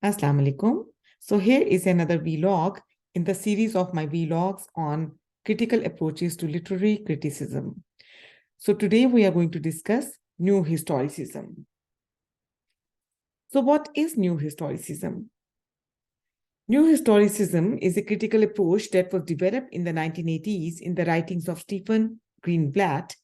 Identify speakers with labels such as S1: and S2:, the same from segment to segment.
S1: Assalamu alaikum. So here is another vlog in the series of my vlogs on critical approaches to literary criticism. So today we are going to discuss New Historicism. So what is New Historicism? New Historicism is a critical approach that was developed in the 1980s in the writings of Stephen Greenblatt.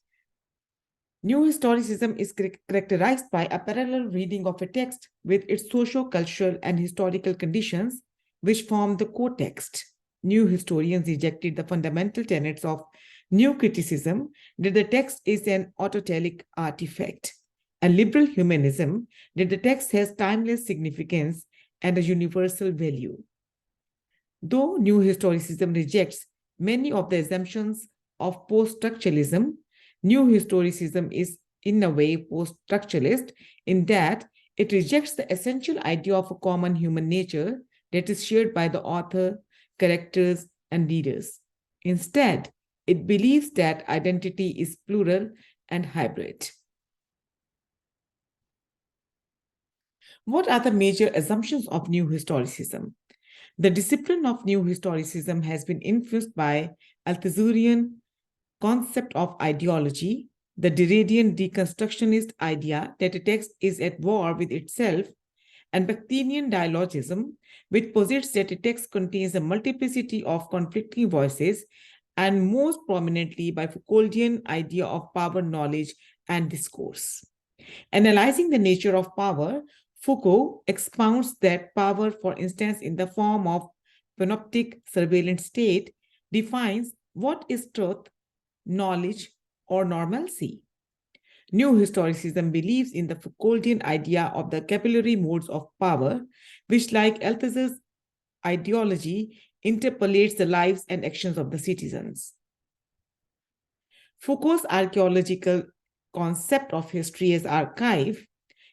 S1: New Historicism is characterized by a parallel reading of a text with its socio-cultural and historical conditions, which form the core text. New historians rejected the fundamental tenets of new criticism that the text is an autotelic artifact, and liberal humanism that the text has timeless significance and a universal value. Though New Historicism rejects many of the assumptions of post-structuralism, New Historicism is, in a way, post-structuralist in that it rejects the essential idea of a common human nature that is shared by the author, characters, and readers. Instead, it believes that identity is plural and hybrid. What are the major assumptions of New Historicism? The discipline of New Historicism has been influenced by Althusserian concept of ideology, the Derridian deconstructionist idea that a text is at war with itself, and Bakhtinian dialogism, which posits that a text contains a multiplicity of conflicting voices, and most prominently by Foucauldian idea of power, knowledge, and discourse. Analyzing the nature of power, Foucault expounds that power, for instance, in the form of panoptic surveillance state, defines what is truth, knowledge, or normalcy. New Historicism believes in the Foucauldian idea of the capillary modes of power, which, like Althusser's ideology, interpolates the lives and actions of the citizens. Foucault's archaeological concept of history as archive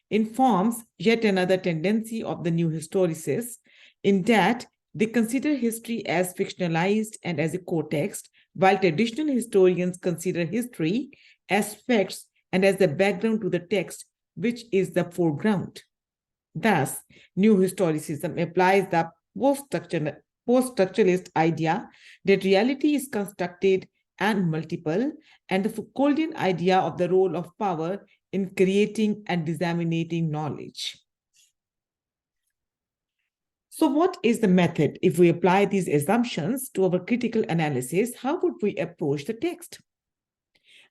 S1: informs yet another tendency of the new historicists, in that they consider history as fictionalized and as a core text, while traditional historians consider history as facts and as the background to the text, which is the foreground. Thus, New Historicism applies the post-structuralist idea that reality is constructed and multiple, and the Foucauldian idea of the role of power in creating and disseminating knowledge. So what is the method? If we apply these assumptions to our critical analysis, how would we approach the text?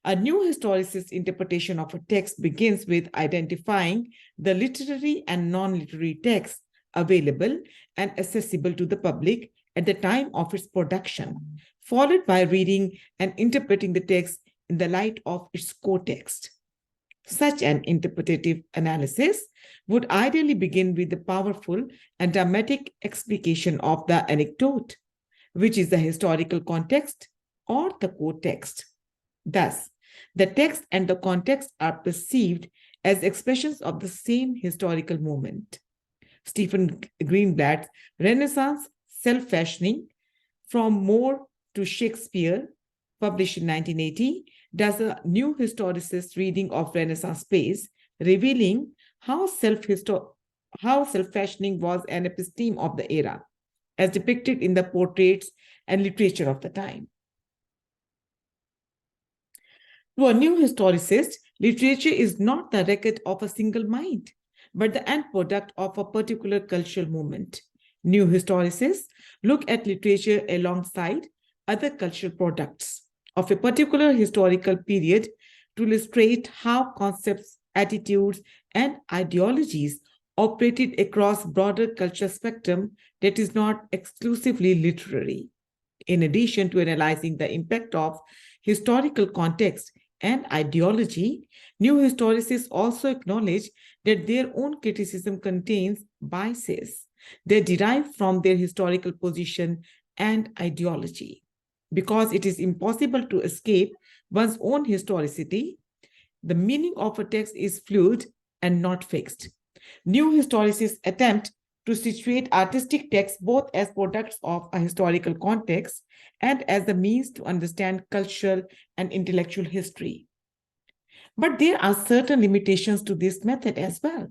S1: A new historicist interpretation of a text begins with identifying the literary and non-literary texts available and accessible to the public at the time of its production, followed by reading and interpreting the text in the light of its core text. Such an interpretative analysis would ideally begin with the powerful and dramatic explication of the anecdote, which is the historical context or the core text. Thus, the text and the context are perceived as expressions of the same historical moment. Stephen Greenblatt's Renaissance Self-Fashioning from Moore to Shakespeare, published in 1980, does a new historicist reading of Renaissance plays, revealing how self-fashioning was an episteme of the era, as depicted in the portraits and literature of the time. To a new historicist, literature is not the record of a single mind, but the end product of a particular cultural movement. New historicists look at literature alongside other cultural products of a particular historical period to illustrate how concepts, attitudes, and ideologies operated across broader cultural spectrum that is not exclusively literary. In addition to analyzing the impact of historical context and ideology, new historicists also acknowledge that their own criticism contains biases that derive from their historical position and ideology. Because it is impossible to escape one's own historicity, the meaning of a text is fluid and not fixed. New historicists attempt to situate artistic texts both as products of a historical context and as the means to understand cultural and intellectual history. But there are certain limitations to this method as well.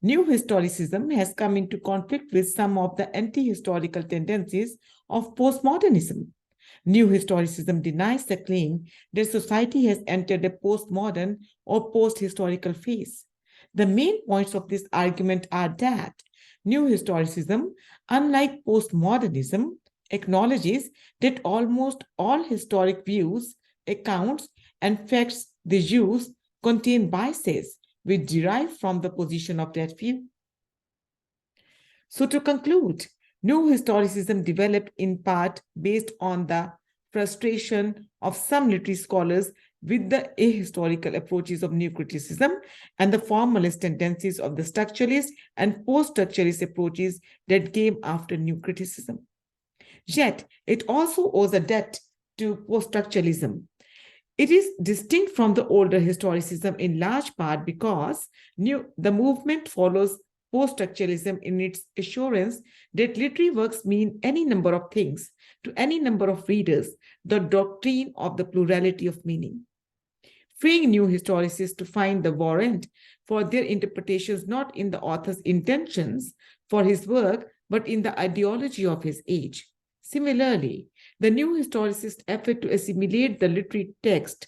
S1: New historicism has come into conflict with some of the anti-historical tendencies of postmodernism. New historicism denies the claim that society has entered a postmodern or post-historical phase. The main points of this argument are that New historicism, unlike postmodernism, acknowledges that almost all historic views, accounts, and facts they use contain biases which derive from the position of that view. So, to conclude, New historicism developed in part based on the frustration of some literary scholars with the ahistorical approaches of new criticism and the formalist tendencies of the structuralist and post-structuralist approaches that came after new criticism. Yet, it also owes a debt to post-structuralism. It is distinct from the older historicism in large part because the movement follows post-structuralism in its assurance that literary works mean any number of things to any number of readers, the doctrine of the plurality of meaning. Freeing new historicists to find the warrant for their interpretations not in the author's intentions for his work, but in the ideology of his age. Similarly, the new historicist effort to assimilate the literary text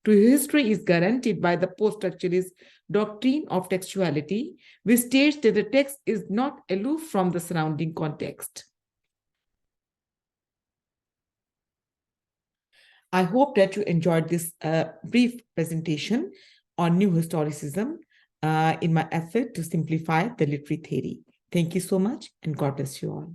S1: to history is guaranteed by the post-structuralist doctrine of textuality, which states that the text is not aloof from the surrounding context. I hope that you enjoyed this brief presentation on new historicism in my effort to simplify the literary theory. Thank you so much, and God bless you all.